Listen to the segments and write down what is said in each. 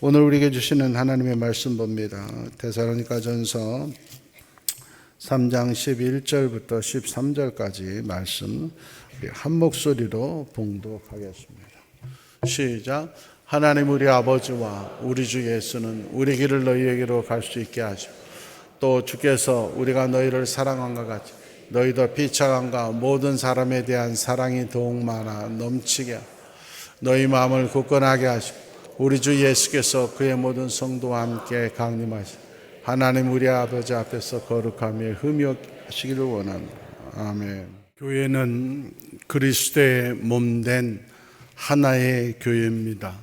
오늘 우리에게 주시는 하나님의 말씀 봅니다. 데살로니가전서 3장 11절부터 13절까지 말씀 우리 한 목소리로 봉독하겠습니다. 시작. 하나님 우리 아버지와 우리 주 예수는 우리 길을 너희에게로 갈 수 있게 하시고 또 주께서 우리가 너희를 사랑한것 같이 너희도 비참함과 모든 사람에 대한 사랑이 더욱 많아 넘치게 너희 마음을 굳건하게 하시고 우리 주 예수께서 그의 모든 성도와 함께 강림하시 하나님 우리 아버지 앞에서 거룩하며 흠이 하시기를 원합니다. 아멘. 교회는 그리스도의 몸된 하나의 교회입니다.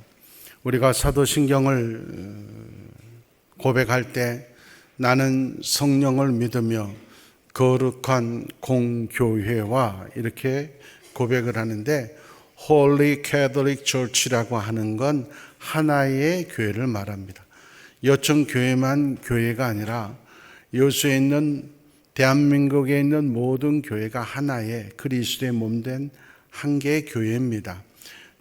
우리가 사도신경을 고백할 때 나는 성령을 믿으며 거룩한 공교회와 이렇게 고백을 하는데 Holy Catholic Church라고 하는 건 하나의 교회를 말합니다. 여청 교회만 교회가 아니라 여수에 있는 대한민국에 있는 모든 교회가 하나의 그리스도의 몸된 한 개의 교회입니다.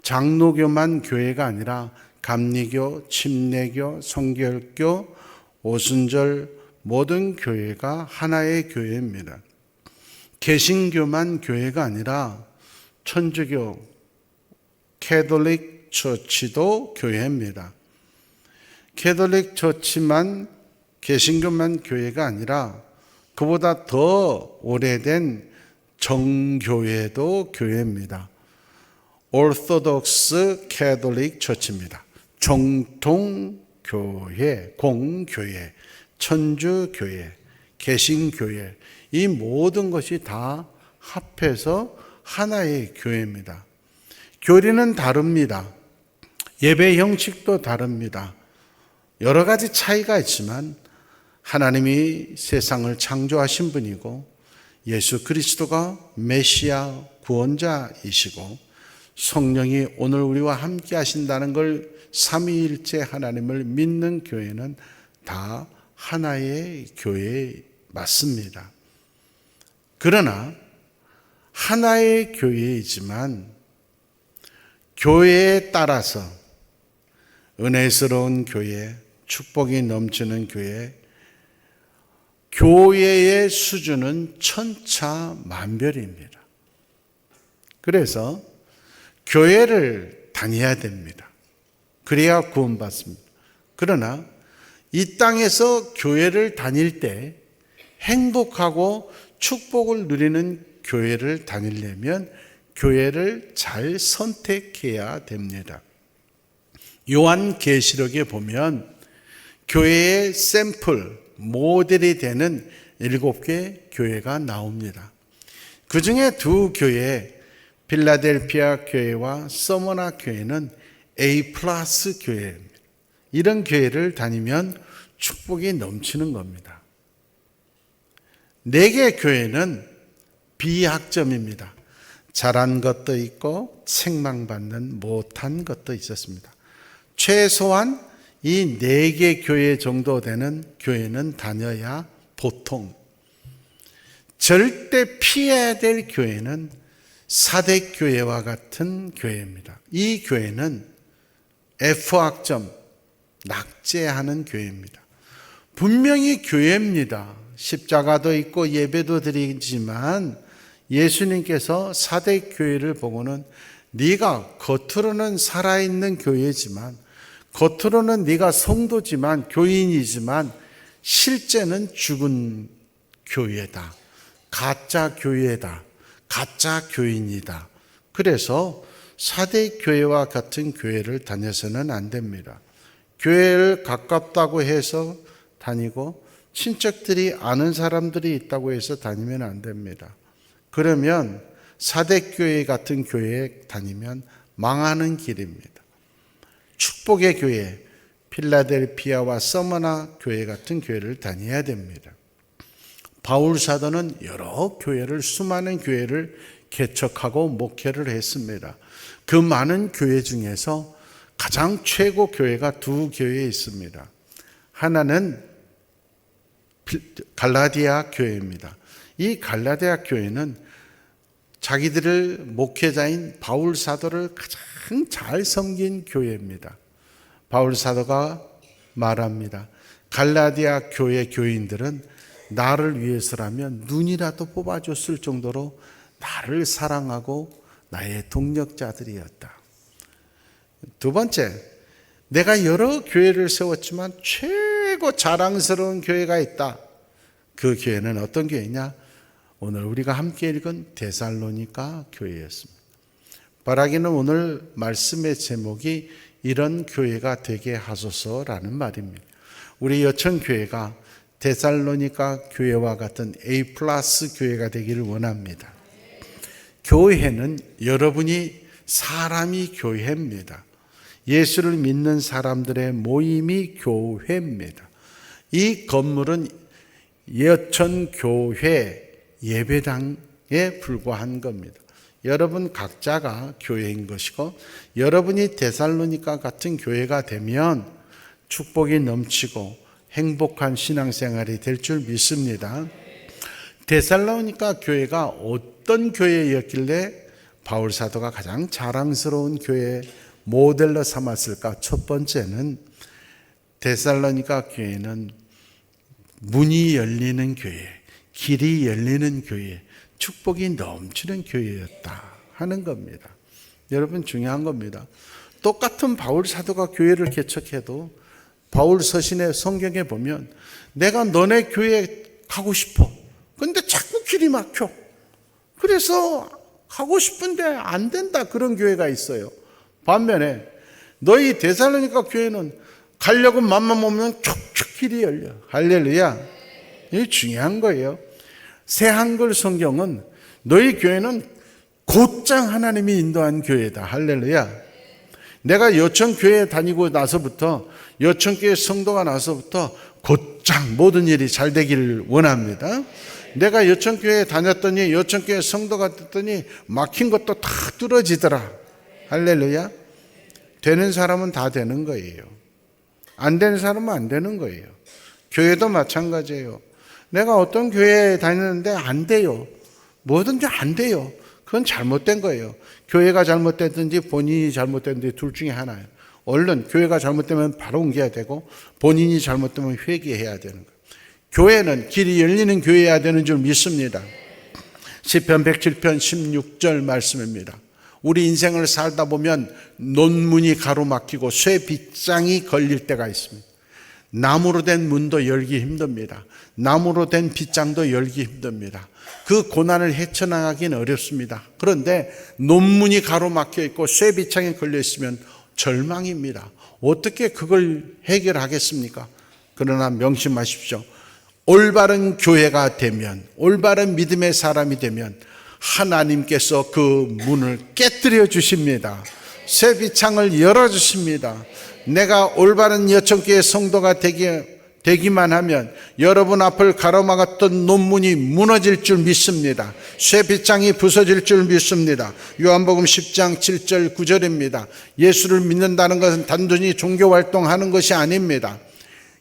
장로교만 교회가 아니라 감리교, 침례교, 성결교, 오순절 모든 교회가 하나의 교회입니다. 개신교만 교회가 아니라 천주교, 캐톨릭 처치도 교회입니다. 캐톨릭 처치만 개신교만 교회가 아니라 그보다 더 오래된 정교회도 교회입니다. 오르토독스 캐톨릭 처치입니다. 정통교회, 공교회, 천주교회, 개신교회 이 모든 것이 다 합해서 하나의 교회입니다. 교리는 다릅니다. 예배 형식도 다릅니다. 여러 가지 차이가 있지만 하나님이 세상을 창조하신 분이고 예수 그리스도가 메시아 구원자이시고 성령이 오늘 우리와 함께 하신다는 걸 삼위일체 하나님을 믿는 교회는 다 하나의 교회 맞습니다. 그러나 하나의 교회이지만 교회에 따라서 은혜스러운 교회, 축복이 넘치는 교회, 교회의 수준은 천차만별입니다. 그래서 교회를 다녀야 됩니다. 그래야 구원받습니다. 그러나 이 땅에서 교회를 다닐 때 행복하고 축복을 누리는 교회를 다니려면 교회를 잘 선택해야 됩니다. 요한계시록에 보면 교회의 샘플, 모델이 되는 7개 교회가 나옵니다. 그 중에 두 교회, 필라델피아 교회와 서머나 교회는 A 플러스 교회입니다. 이런 교회를 다니면 축복이 넘치는 겁니다. 4개 교회는 비학점입니다. 잘한 것도 있고 책망받는 못한 것도 있었습니다. 최소한 이 4개 교회 정도 되는 교회는 다녀야 보통. 절대 피해야 될 교회는 사대교회와 같은 교회입니다. 이 교회는 F학점, 낙제하는 교회입니다. 분명히 교회입니다. 십자가도 있고 예배도 드리지만 예수님께서 사대교회를 보고는 네가 겉으로는 살아있는 교회지만 겉으로는 네가 성도지만 교인이지만 실제는 죽은 교회다. 가짜 교회다. 가짜 교인이다. 그래서 사대교회와 같은 교회를 다녀서는 안 됩니다. 교회를 가깝다고 해서 다니고 친척들이 아는 사람들이 있다고 해서 다니면 안 됩니다. 그러면 사대교회 같은 교회에 다니면 망하는 길입니다. 축복의 교회, 필라델피아와 서머나 교회 같은 교회를 다녀야 됩니다. 바울 사도는 여러 교회를, 수많은 교회를 개척하고 목회를 했습니다. 그 많은 교회 중에서 가장 최고 교회가 두 교회에 있습니다. 하나는 갈라디아 교회입니다. 이 갈라디아 교회는 자기들을 목회자인 바울 사도를 가장 잘 섬긴 교회입니다. 바울 사도가 말합니다. 갈라디아 교회 교인들은 나를 위해서라면 눈이라도 뽑아줬을 정도로 나를 사랑하고 나의 동력자들이었다. 두 번째, 내가 여러 교회를 세웠지만 최고 자랑스러운 교회가 있다. 그 교회는 어떤 교회냐? 오늘 우리가 함께 읽은 데살로니가 교회였습니다. 바라기는 오늘 말씀의 제목이 이런 교회가 되게 하소서라는 말입니다. 우리 여천교회가 데살로니가 교회와 같은 A+ 교회가 되기를 원합니다. 교회는 여러분이 사람이 교회입니다. 예수를 믿는 사람들의 모임이 교회입니다. 이 건물은 여천교회 예배당에 불과한 겁니다. 여러분 각자가 교회인 것이고, 여러분이 데살로니가 같은 교회가 되면 축복이 넘치고 행복한 신앙생활이 될 줄 믿습니다. 데살로니가 교회가 어떤 교회였길래 바울 사도가 가장 자랑스러운 교회 모델로 삼았을까? 첫 번째는 데살로니가 교회는 문이 열리는 교회, 길이 열리는 교회, 축복이 넘치는 교회였다 하는 겁니다. 여러분 중요한 겁니다. 똑같은 바울 사도가 교회를 개척해도 바울 서신의 성경에 보면 내가 너네 교회에 가고 싶어. 근데 자꾸 길이 막혀. 그래서 가고 싶은데 안 된다. 그런 교회가 있어요. 반면에 너희 데살로니가 교회는 가려고 맘만 먹으면 촉촉 길이 열려. 할렐루야. 이게 중요한 거예요. 새 한글 성경은 너희 교회는 곧장 하나님이 인도한 교회다. 할렐루야. 내가 여천교회에 다니고 나서부터, 여천교회 성도가 나서부터 곧장 모든 일이 잘 되기를 원합니다. 내가 여천교회에 다녔더니 여천교회 성도가 됐더니 막힌 것도 다 뚫어지더라. 할렐루야. 되는 사람은 다 되는 거예요. 안 되는 사람은 안 되는 거예요. 교회도 마찬가지예요. 내가 어떤 교회에 다니는데 안 돼요. 뭐든지 안 돼요. 그건 잘못된 거예요. 교회가 잘못됐든지 본인이 잘못됐든지 둘 중에 하나예요. 얼른 교회가 잘못되면 바로 옮겨야 되고, 본인이 잘못되면 회개해야 되는 거예요. 교회는 길이 열리는 교회여야 되는 줄 믿습니다. 시편 107편 16절 말씀입니다. 우리 인생을 살다 보면 논문이 가로막히고 쇠 빗장이 걸릴 때가 있습니다. 나무로 된 문도 열기 힘듭니다. 나무로 된 빗장도 열기 힘듭니다. 그 고난을 헤쳐나가기는 어렵습니다. 그런데 논문이 가로막혀 있고 쇠 빗장이 걸려 있으면 절망입니다. 어떻게 그걸 해결하겠습니까? 그러나 명심하십시오. 올바른 교회가 되면, 올바른 믿음의 사람이 되면 하나님께서 그 문을 깨뜨려 주십니다. 새 빗창을 열어주십니다. 내가 올바른 여천교회 성도가 되기만 하면 여러분 앞을 가로막았던 논문이 무너질 줄 믿습니다. 쇠 빗장이 부서질 줄 믿습니다. 요한복음 10장 7절 9절입니다. 예수를 믿는다는 것은 단순히 종교활동하는 것이 아닙니다.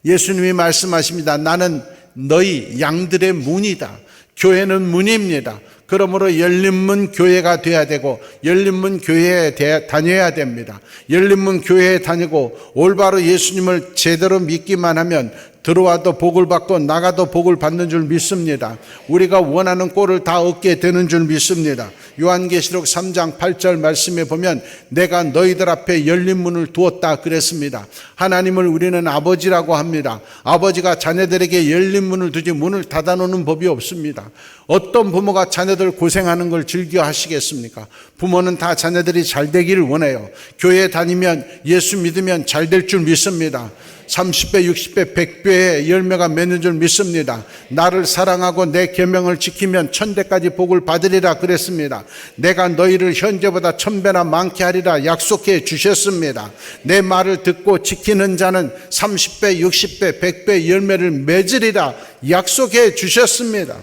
예수님이 말씀하십니다. 나는 너희 양들의 문이다. 교회는 문입니다. 그러므로 열린문 교회가 돼야 되고, 열린문 교회에 다녀야 됩니다. 열린문 교회에 다니고 올바로 예수님을 제대로 믿기만 하면 들어와도 복을 받고 나가도 복을 받는 줄 믿습니다. 우리가 원하는 꼴을 다 얻게 되는 줄 믿습니다. 요한계시록 3장 8절 말씀에 보면 내가 너희들 앞에 열린 문을 두었다 그랬습니다. 하나님을 우리는 아버지라고 합니다. 아버지가 자녀들에게 열린 문을 두지 문을 닫아놓는 법이 없습니다. 어떤 부모가 자녀들 고생하는 걸 즐겨 하시겠습니까? 부모는 다 자녀들이 잘 되기를 원해요. 교회에 다니면, 예수 믿으면 잘 될 줄 믿습니다. 30배, 60배, 100배의 열매가 맺는 줄 믿습니다. 나를 사랑하고 내 계명을 지키면 1000배까지 복을 받으리라 그랬습니다. 내가 너희를 현재보다 1000배나 많게 하리라 약속해 주셨습니다. 내 말을 듣고 지키는 자는 30배, 60배, 100배 열매를 맺으리라 약속해 주셨습니다.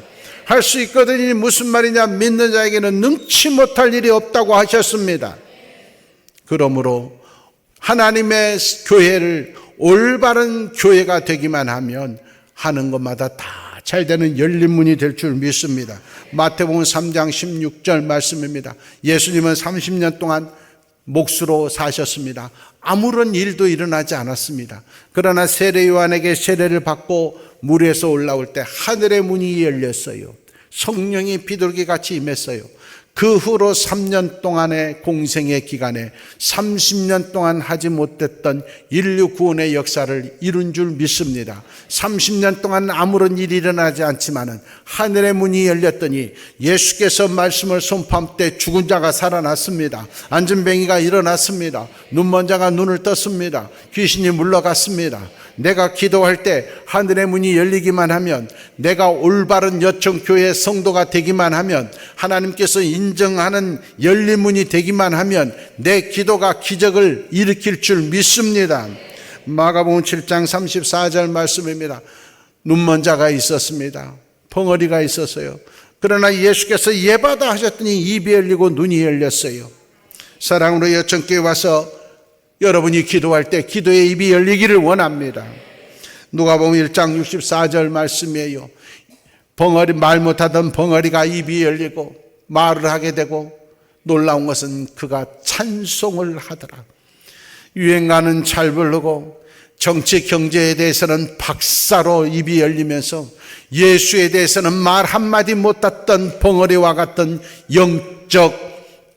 할 수 있거든요. 무슨 말이냐? 믿는 자에게는 능치 못할 일이 없다고 하셨습니다. 그러므로 하나님의 교회를 올바른 교회가 되기만 하면 하는 것마다 다 잘 되는 열린 문이 될 줄 믿습니다. 마태복음 3장 16절 말씀입니다. 예수님은 30년 동안 몫으로 사셨습니다. 아무런 일도 일어나지 않았습니다. 그러나 세례 요한에게 세례를 받고 물에서 올라올 때 하늘의 문이 열렸어요. 성령이 비둘기같이 임했어요. 그 후로 3년 동안의 공생의 기간에 30년 동안 하지 못했던 인류 구원의 역사를 이룬 줄 믿습니다. 30년 동안 아무런 일이 일어나지 않지만은 하늘의 문이 열렸더니 예수께서 말씀을 선포할 때 죽은 자가 살아났습니다. 앉은 뱅이가 일어났습니다. 눈먼 자가 눈을 떴습니다. 귀신이 물러갔습니다. 내가 기도할 때 하늘의 문이 열리기만 하면, 내가 올바른 여청교회 성도가 되기만 하면, 하나님께서 인정하는 열린 문이 되기만 하면 내 기도가 기적을 일으킬 줄 믿습니다. 마가복음 7장 34절 말씀입니다. 눈먼 자가 있었습니다. 벙어리가 있었어요. 그러나 예수께서 예받아 하셨더니 입이 열리고 눈이 열렸어요. 사랑으로 여청교회 와서 여러분이 기도할 때 기도의 입이 열리기를 원합니다. 누가복음 1장 64절 말씀이에요. 말 못하던 벙어리가 입이 열리고 말을 하게 되고, 놀라운 것은 그가 찬송을 하더라. 유행가는 잘 부르고 정치 경제에 대해서는 박사로 입이 열리면서 예수에 대해서는 말 한마디 못했던 벙어리와 같던 영적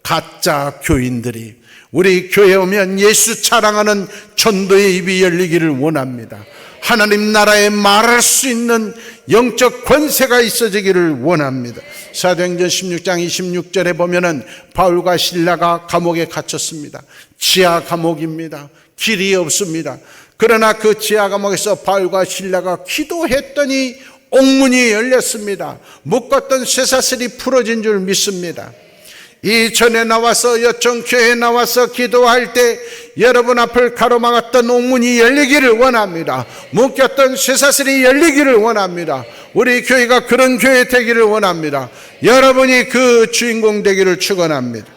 가짜 교인들이 우리 교회에 오면 예수 자랑하는 전도의 입이 열리기를 원합니다. 하나님 나라에 말할 수 있는 영적 권세가 있어지기를 원합니다. 사도행전 16장 26절에 보면은 바울과 실라가 감옥에 갇혔습니다. 지하 감옥입니다. 길이 없습니다. 그러나 그 지하 감옥에서 바울과 실라가 기도했더니 옥문이 열렸습니다. 묶었던 쇠사슬이 풀어진 줄 믿습니다. 이 전에 나와서 여청교회에 나와서 기도할 때 여러분 앞을 가로막았던 옥문이 열리기를 원합니다. 묶였던 쇠사슬이 열리기를 원합니다. 우리 교회가 그런 교회 되기를 원합니다. 여러분이 그 주인공 되기를 축원합니다.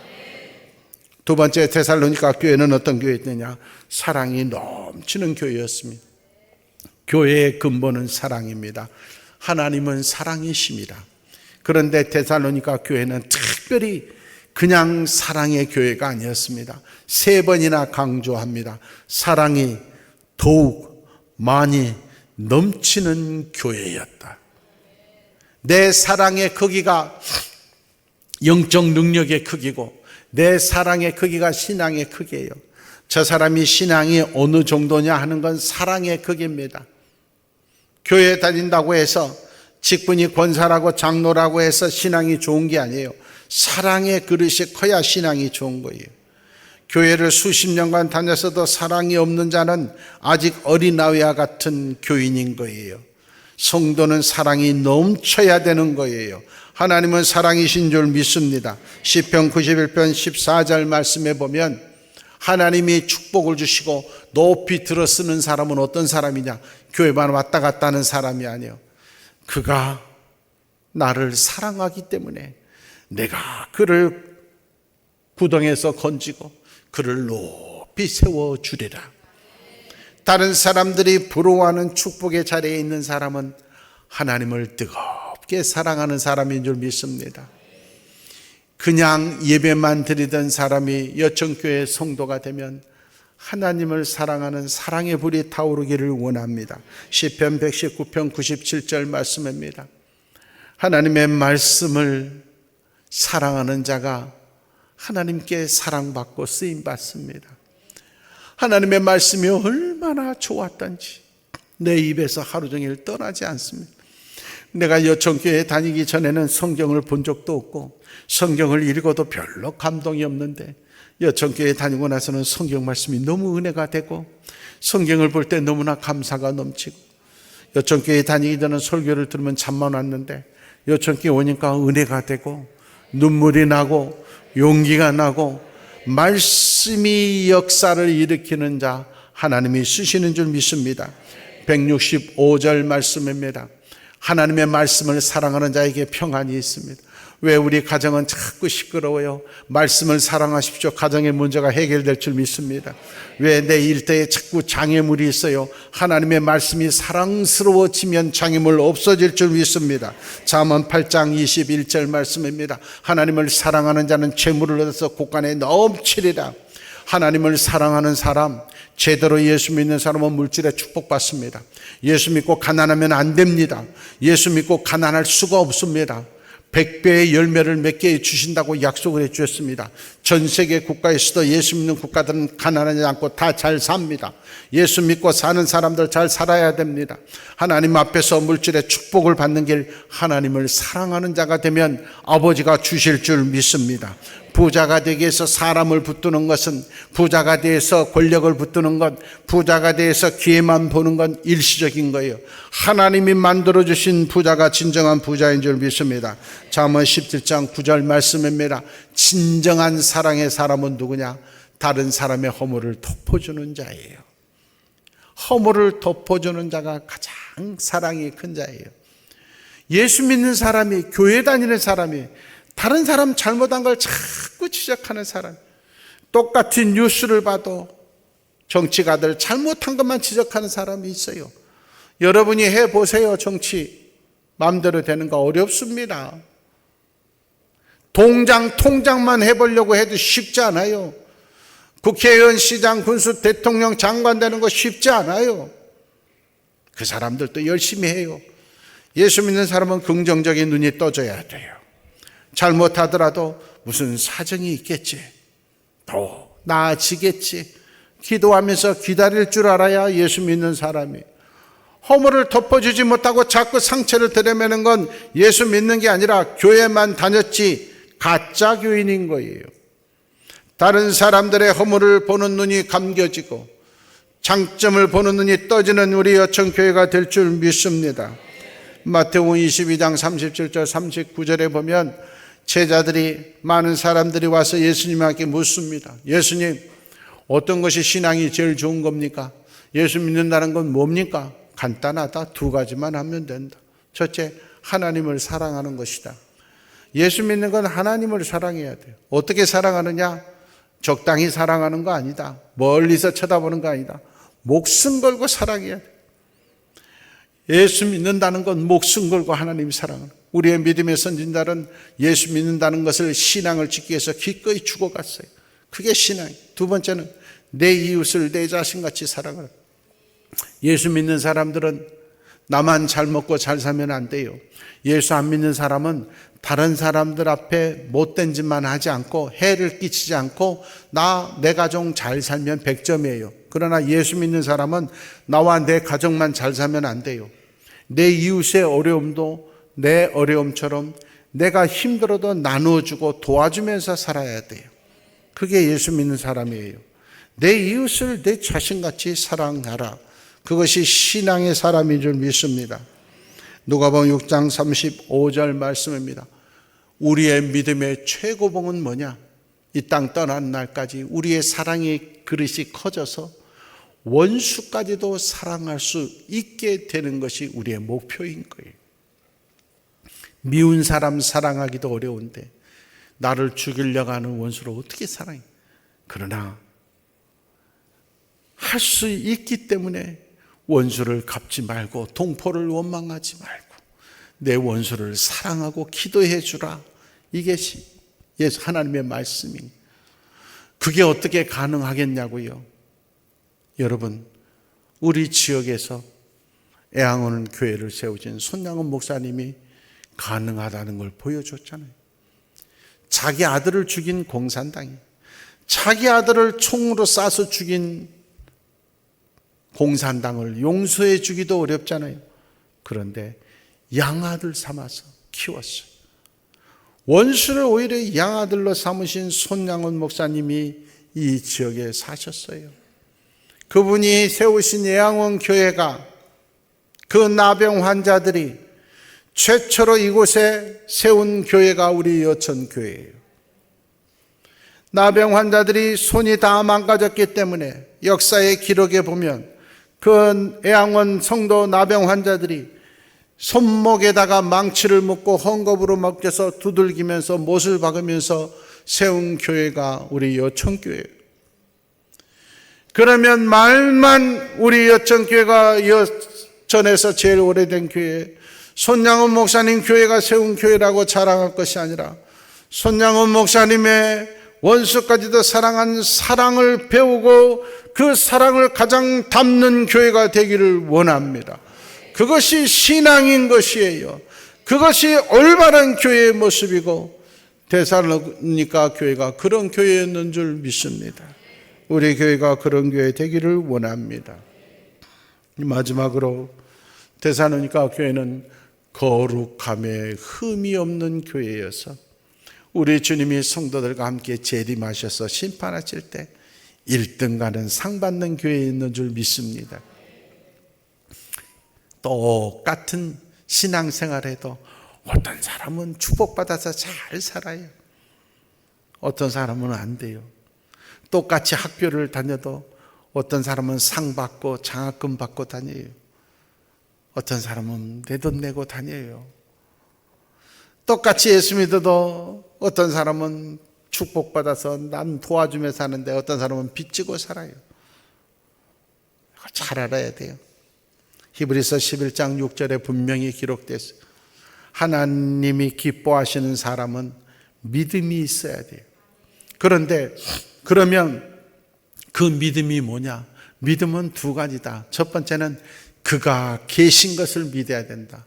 두 번째, 데살로니가 교회는 어떤 교회였느냐? 사랑이 넘치는 교회였습니다. 교회의 근본은 사랑입니다. 하나님은 사랑이십니다. 그런데 데살로니가 교회는 특별히 그냥 사랑의 교회가 아니었습니다. 3번이나 강조합니다. 사랑이 더욱 많이 넘치는 교회였다. 내 사랑의 크기가 영적 능력의 크기고 내 사랑의 크기가 신앙의 크기예요. 저 사람이 신앙이 어느 정도냐 하는 건 사랑의 크기입니다. 교회 다닌다고 해서 직분이 권사라고 장로라고 해서 신앙이 좋은 게 아니에요. 사랑의 그릇이 커야 신앙이 좋은 거예요. 교회를 수십 년간 다녔어도 사랑이 없는 자는 아직 어린아이와 같은 교인인 거예요. 성도는 사랑이 넘쳐야 되는 거예요. 하나님은 사랑이신 줄 믿습니다. 시편 91편 14절 말씀에 보면 하나님이 축복을 주시고 높이 들어쓰는 사람은 어떤 사람이냐? 교회만 왔다 갔다 하는 사람이 아니에요. 그가 나를 사랑하기 때문에 내가 그를 구덩에서 건지고 그를 높이 세워주리라. 다른 사람들이 부러워하는 축복의 자리에 있는 사람은 하나님을 뜨겁게 사랑하는 사람인 줄 믿습니다. 그냥 예배만 드리던 사람이 여청교회 성도가 되면 하나님을 사랑하는 사랑의 불이 타오르기를 원합니다. 시편 119편 97절 말씀입니다. 하나님의 말씀을 사랑하는 자가 하나님께 사랑받고 쓰임받습니다. 하나님의 말씀이 얼마나 좋았던지 내 입에서 하루 종일 떠나지 않습니다. 내가 여청교회에 다니기 전에는 성경을 본 적도 없고 성경을 읽어도 별로 감동이 없는데 여청교회에 다니고 나서는 성경 말씀이 너무 은혜가 되고 성경을 볼 때 너무나 감사가 넘치고, 여청교회에 다니기 전에 설교를 들으면 잠만 왔는데 여청교회 오니까 은혜가 되고 눈물이 나고 용기가 나고 말씀이 역사를 일으키는 자 하나님이 쓰시는 줄 믿습니다. 165절 말씀입니다. 하나님의 말씀을 사랑하는 자에게 평안이 있습니다. 왜 우리 가정은 자꾸 시끄러워요? 말씀을 사랑하십시오. 가정의 문제가 해결될 줄 믿습니다. 왜 내 일터에 자꾸 장애물이 있어요? 하나님의 말씀이 사랑스러워지면 장애물 없어질 줄 믿습니다. 잠언 8장 21절 말씀입니다. 하나님을 사랑하는 자는 재물을 얻어서 곳간에 넘치리라. 하나님을 사랑하는 사람, 제대로 예수 믿는 사람은 물질에 축복받습니다. 예수 믿고 가난하면 안 됩니다. 예수 믿고 가난할 수가 없습니다. 100배의 열매를 맺게 주신다고 약속을 해주셨습니다. 전 세계 국가에서도 예수 믿는 국가들은 가난하지 않고 다 잘 삽니다. 예수 믿고 사는 사람들 잘 살아야 됩니다. 하나님 앞에서 물질의 축복을 받는 길, 하나님을 사랑하는 자가 되면 아버지가 주실 줄 믿습니다. 부자가 되기 위해서 사람을 붙드는 것은, 부자가 되어서 권력을 붙드는 것, 부자가 되어서 기회만 보는 건 일시적인 거예요. 하나님이 만들어주신 부자가 진정한 부자인 줄 믿습니다. 잠언 17장 9절 말씀입니다. 진정한 사랑의 사람은 누구냐? 다른 사람의 허물을 덮어주는 자예요. 허물을 덮어주는 자가 가장 사랑이 큰 자예요. 예수 믿는 사람이, 교회 다니는 사람이 다른 사람 잘못한 걸 자꾸 지적하는 사람, 똑같은 뉴스를 봐도 정치가들 잘못한 것만 지적하는 사람이 있어요. 여러분이 해보세요. 정치 마음대로 되는 거 어렵습니다. 통장만 해보려고 해도 쉽지 않아요. 국회의원, 시장, 군수, 대통령, 장관 되는 거 쉽지 않아요. 그 사람들도 열심히 해요. 예수 믿는 사람은 긍정적인 눈이 떠져야 돼요. 잘못하더라도 무슨 사정이 있겠지, 또 나아지겠지, 기도하면서 기다릴 줄 알아야 예수 믿는 사람이. 허물을 덮어주지 못하고 자꾸 상처를 드러내는 건 예수 믿는 게 아니라 교회만 다녔지 가짜 교인인 거예요. 다른 사람들의 허물을 보는 눈이 감겨지고 장점을 보는 눈이 떠지는 우리 여천교회가 될 줄 믿습니다. 마태복음 22장 37절 39절에 보면 제자들이, 많은 사람들이 와서 예수님께 묻습니다. 예수님, 어떤 것이 신앙이 제일 좋은 겁니까? 예수 믿는다는 건 뭡니까? 간단하다. 두 가지만 하면 된다. 첫째, 하나님을 사랑하는 것이다. 예수 믿는 건 하나님을 사랑해야 돼요. 어떻게 사랑하느냐? 적당히 사랑하는 거 아니다. 멀리서 쳐다보는 거 아니다. 목숨 걸고 사랑해야 돼. 예수 믿는다는 건 목숨 걸고 하나님 사랑하는 거예요. 우리의 믿음의 선진자는 예수 믿는다는 것을, 신앙을 지키기 위해서 기꺼이 죽어갔어요. 그게 신앙이에요. 두 번째는 내 이웃을 내 자신같이 사랑하라. 예수 믿는 사람들은 나만 잘 먹고 잘 살면 안 돼요. 예수 안 믿는 사람은 다른 사람들 앞에 못된 짓만 하지 않고 해를 끼치지 않고 내 가정 잘 살면 100점이에요. 그러나 예수 믿는 사람은 나와 내 가정만 잘 살면 안 돼요. 내 이웃의 어려움도 내 어려움처럼 내가 힘들어도 나누어주고 도와주면서 살아야 돼요. 그게 예수 믿는 사람이에요. 내 이웃을 내 자신같이 사랑하라. 그것이 신앙의 사람인 줄 믿습니다. 누가복음 6장 35절 말씀입니다. 우리의 믿음의 최고봉은 뭐냐? 이 땅 떠난 날까지 우리의 사랑의 그릇이 커져서 원수까지도 사랑할 수 있게 되는 것이 우리의 목표인 거예요. 미운 사람 사랑하기도 어려운데 나를 죽이려고 하는 원수를 어떻게 사랑해? 그러나 할 수 있기 때문에 원수를 갚지 말고 동포를 원망하지 말고 내 원수를 사랑하고 기도해 주라. 이게 예수 하나님의 말씀이. 그게 어떻게 가능하겠냐고요. 여러분, 우리 지역에서 애앙원 교회를 세우신 손양원 목사님이 가능하다는 걸 보여줬잖아요. 자기 아들을 죽인 공산당이, 자기 아들을 총으로 쏴서 죽인 공산당을 용서해 주기도 어렵잖아요. 그런데 양아들 삼아서 키웠어요. 원수를 오히려 양아들로 삼으신 손양원 목사님이 이 지역에 사셨어요. 그분이 세우신 애앙원 교회가, 그 나병 환자들이 최초로 이곳에 세운 교회가 우리 여천교회예요. 나병 환자들이 손이 다 망가졌기 때문에 역사의 기록에 보면 그 애앙원 성도 나병 환자들이 손목에다가 망치를 묶고 헝겊으로 먹혀서 두들기면서 못을 박으면서 세운 교회가 우리 여천교회예요. 그러면 말만 우리 여천교회가 여천에서 제일 오래된 교회, 손양원 목사님 교회가 세운 교회라고 자랑할 것이 아니라 손양원 목사님의 원수까지도 사랑한 사랑을 배우고 그 사랑을 가장 담는 교회가 되기를 원합니다. 그것이 신앙인 것이에요. 그것이 올바른 교회의 모습이고 데살로니가 교회가 그런 교회였는 줄 믿습니다. 우리 교회가 그런 교회 되기를 원합니다. 마지막으로 데살로니가 교회는 거룩함에 흠이 없는 교회여서 우리 주님이 성도들과 함께 재림하셔서 심판하실 때 1등 가는 상 받는 교회에 있는 줄 믿습니다. 똑같은 신앙생활에도 어떤 사람은 축복받아서 잘 살아요. 어떤 사람은 안 돼요. 똑같이 학교를 다녀도 어떤 사람은 상 받고 장학금 받고 다녀요. 어떤 사람은 내 돈 내고 다녀요. 똑같이 예수 믿어도 어떤 사람은 축복받아서 남 도와주며 사는데 어떤 사람은 빚지고 살아요. 잘 알아야 돼요. 히브리서 11장 6절에 분명히 기록됐어요. 하나님이 기뻐하시는 사람은 믿음이 있어야 돼요. 그런데 그러면 그 믿음이 뭐냐? 믿음은 두 가지다. 첫 번째는 그가 계신 것을 믿어야 된다.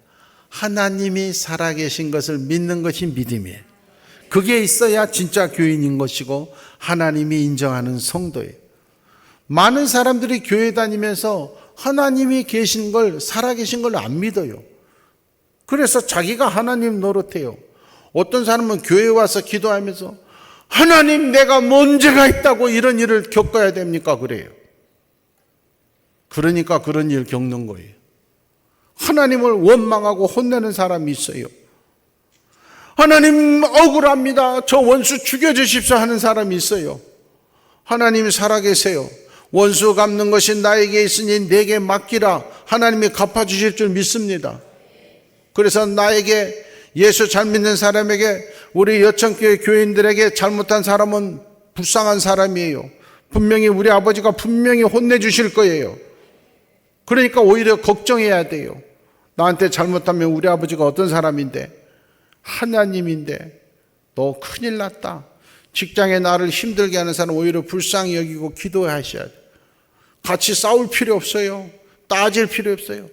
하나님이 살아계신 것을 믿는 것이 믿음이에요. 그게 있어야 진짜 교인인 것이고 하나님이 인정하는 성도예요. 많은 사람들이 교회 다니면서 하나님이 계신 걸, 살아계신 걸 안 믿어요. 그래서 자기가 하나님 노릇해요. 어떤 사람은 교회에 와서 기도하면서 하나님 내가 문제가 있다고 이런 일을 겪어야 됩니까? 그래요. 그러니까 그런 일 겪는 거예요. 하나님을 원망하고 혼내는 사람이 있어요. 하나님 억울합니다. 저 원수 죽여주십시오 하는 사람이 있어요. 하나님이 살아계세요. 원수 갚는 것이 나에게 있으니 내게 맡기라. 하나님이 갚아주실 줄 믿습니다. 그래서 나에게 예수 잘 믿는 사람에게 우리 여천교회 교인들에게 잘못한 사람은 불쌍한 사람이에요. 분명히 우리 아버지가 분명히 혼내주실 거예요. 그러니까 오히려 걱정해야 돼요. 나한테 잘못하면 우리 아버지가 어떤 사람인데 하나님인데 너 큰일 났다. 직장에 나를 힘들게 하는 사람 오히려 불쌍히 여기고 기도하셔야 돼요. 같이 싸울 필요 없어요. 따질 필요 없어요.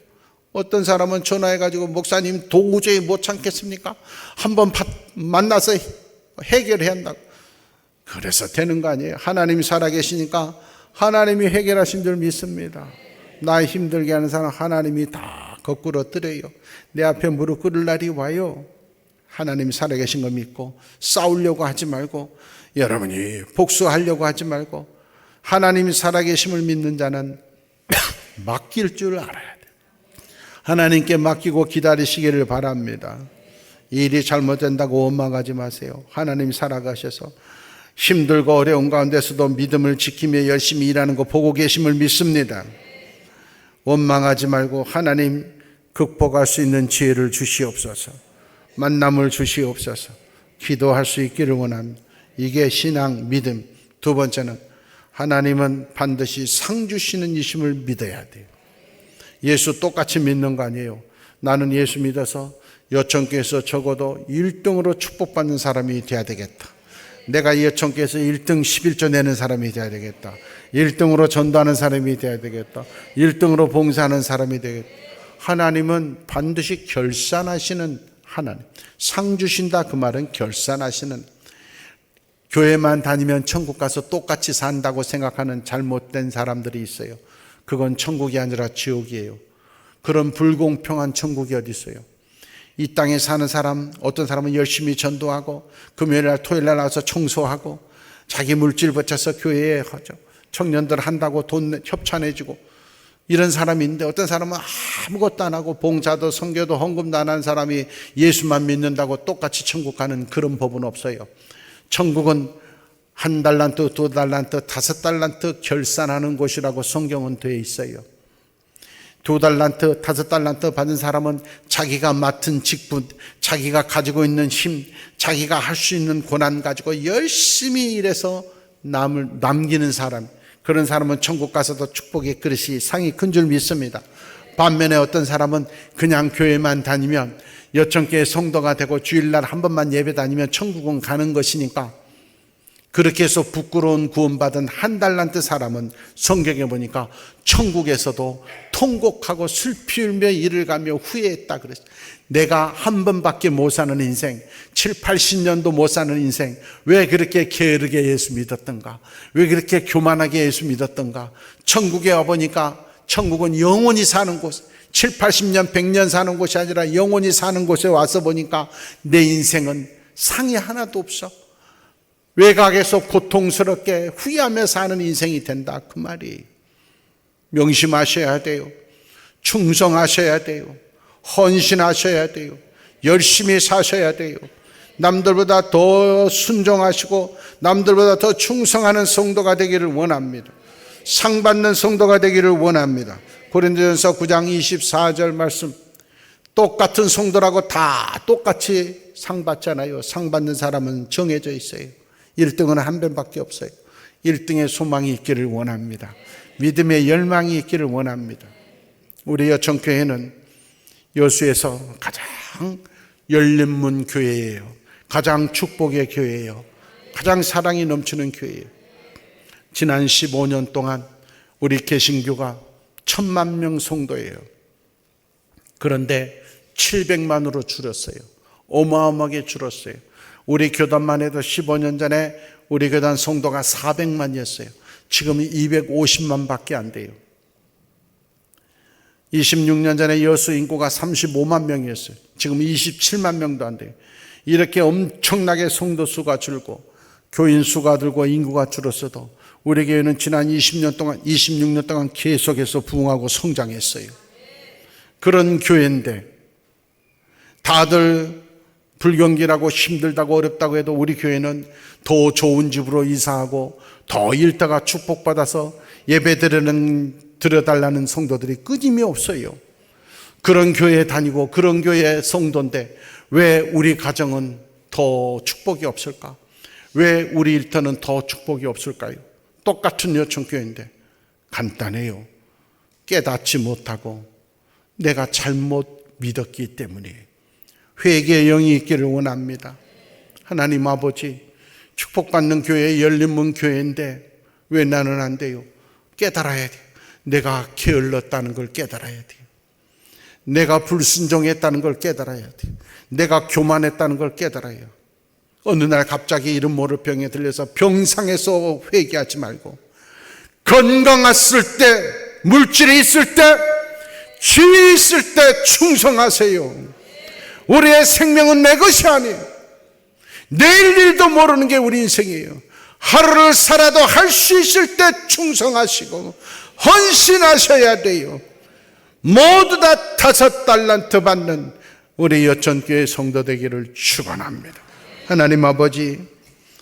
어떤 사람은 전화해가지고 목사님 도저히 못 참겠습니까? 한번 만나서 해결해야 한다고. 그래서 되는 거 아니에요. 하나님이 살아계시니까 하나님이 해결하신 줄 믿습니다. 나 힘들게 하는 사람 하나님이 다 거꾸로 뜨려요. 내 앞에 무릎 꿇을 날이 와요. 하나님이 살아계신 거 믿고 싸우려고 하지 말고 여러분이 복수하려고 하지 말고 하나님이 살아계심을 믿는 자는 맡길 줄 알아야 돼요. 하나님께 맡기고 기다리시기를 바랍니다. 일이 잘못된다고 원망하지 마세요. 하나님이 살아가셔서 힘들고 어려운 가운데서도 믿음을 지키며 열심히 일하는 거 보고 계심을 믿습니다. 원망하지 말고 하나님 극복할 수 있는 지혜를 주시옵소서. 만남을 주시옵소서. 기도할 수 있기를 원합니다. 이게 신앙, 믿음. 두 번째는 하나님은 반드시 상 주시는 이심을 믿어야 돼요. 예수 똑같이 믿는 거 아니에요. 나는 예수 믿어서 여천교에서 적어도 1등으로 축복받는 사람이 돼야 되겠다. 내가 여천교에서 1등 11조 내는 사람이 돼야 되겠다. 1등으로 전도하는 사람이 돼야 되겠다. 1등으로 봉사하는 사람이 되겠다. 하나님은 반드시 결산하시는 하나님. 상 주신다 그 말은 결산하시는. 교회만 다니면 천국 가서 똑같이 산다고 생각하는 잘못된 사람들이 있어요. 그건 천국이 아니라 지옥이에요. 그런 불공평한 천국이 어디 있어요? 이 땅에 사는 사람, 어떤 사람은 열심히 전도하고 금요일날 토요일날 나와서 청소하고 자기 물질 붙여서 교회에 하죠. 청년들 한다고 돈 협찬해주고 이런 사람이 있는데 어떤 사람은 아무것도 안 하고 봉사도 선교도 헌금도 안 하는 사람이 예수만 믿는다고 똑같이 천국 가는 그런 법은 없어요. 천국은 1달란트, 2달란트, 5달란트 결산하는 곳이라고 성경은 되어 있어요. 2달란트, 5달란트 받은 사람은 자기가 맡은 직분, 자기가 가지고 있는 힘, 자기가 할 수 있는 고난 가지고 열심히 일해서 남기는 사람, 그런 사람은 천국 가서도 축복의 그릇이 상이 큰 줄 믿습니다. 반면에 어떤 사람은 그냥 교회만 다니면 여천교회 성도가 되고 주일날 한 번만 예배 다니면 천국은 가는 것이니까 그렇게 해서 부끄러운 구원받은 한 달란트 사람은 성경에 보니까 천국에서도 통곡하고 슬피 울며 이를 가며 후회했다 그랬어요. 내가 한 번밖에 못 사는 인생, 7, 80년도 못 사는 인생, 왜 그렇게 게으르게 예수 믿었던가? 왜 그렇게 교만하게 예수 믿었던가? 천국에 와보니까 천국은 영원히 사는 곳, 7, 80년, 100년 사는 곳이 아니라 영원히 사는 곳에 와서 보니까 내 인생은 상이 하나도 없어. 외곽에서 고통스럽게 후회하며 사는 인생이 된다 그 말이. 명심하셔야 돼요. 충성하셔야 돼요. 헌신하셔야 돼요. 열심히 사셔야 돼요. 남들보다 더 순종하시고 남들보다 더 충성하는 성도가 되기를 원합니다. 상 받는 성도가 되기를 원합니다. 고린도전서 9장 24절 말씀, 똑같은 성도라고 다 똑같이 상 받잖아요. 상 받는 사람은 정해져 있어요. 1등은 한 번밖에 없어요. 1등의 소망이 있기를 원합니다. 믿음의 열망이 있기를 원합니다. 우리 여천교회는 여수에서 가장 열린 문 교회예요. 가장 축복의 교회예요. 가장 사랑이 넘치는 교회예요. 지난 15년 동안 우리 개신교가 10,000명 성도예요. 그런데 700만으로 줄었어요. 어마어마하게 줄었어요. 우리 교단만 해도 15년 전에 우리 교단 성도가 400만이었어요. 지금은 250만 밖에 안 돼요. 26년 전에 여수 인구가 35만 명이었어요. 지금 27만 명도 안 돼요. 이렇게 엄청나게 성도 수가 줄고 교인 수가 들고 인구가 줄었어도 우리 교회는 지난 26년 동안 계속해서 부흥하고 성장했어요. 그런 교회인데 다들 불경기라고 힘들다고 어렵다고 해도 우리 교회는 더 좋은 집으로 이사하고 더 일터가 축복받아서 예배 드려달라는 성도들이 끊임이 없어요. 그런 교회에 다니고 그런 교회의 성도인데 왜 우리 가정은 더 축복이 없을까? 왜 우리 일터는 더 축복이 없을까요? 똑같은 여천교회인데 간단해요. 깨닫지 못하고 내가 잘못 믿었기 때문이에요. 회개의 영이 있기를 원합니다. 하나님 아버지, 축복받는 교회 열린문 교회인데 왜 나는 안 돼요? 깨달아야 돼요. 내가 게을렀다는 걸 깨달아야 돼요. 내가 불순종했다는 걸 깨달아야 돼요. 내가 교만했다는 걸 깨달아야 돼요. 어느 날 갑자기 이름 모를 병에 들려서 병상에서 회개하지 말고 건강했을 때, 물질이 있을 때, 지위 있을 때 충성하세요. 우리의 생명은 내 것이 아니에요. 내일 일도 모르는 게 우리 인생이에요. 하루를 살아도 할 수 있을 때 충성하시고 헌신하셔야 돼요. 모두 다 5달란트 받는 우리 여천교회 성도 되기를 축원합니다. 하나님 아버지,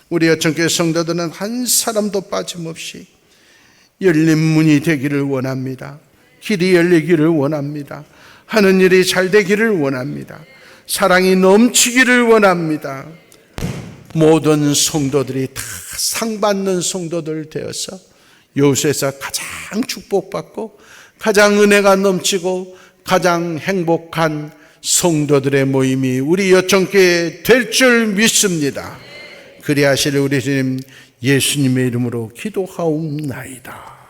우리 여천교회 성도들은 한 사람도 빠짐없이 열린 문이 되기를 원합니다. 길이 열리기를 원합니다. 하는 일이 잘 되기를 원합니다. 사랑이 넘치기를 원합니다. 모든 성도들이 다 상받는 성도들 되어서 여수에서 가장 축복받고 가장 은혜가 넘치고 가장 행복한 성도들의 모임이 우리 여천교회 될 줄 믿습니다. 그리하시를 우리 주님 예수님의 이름으로 기도하옵나이다.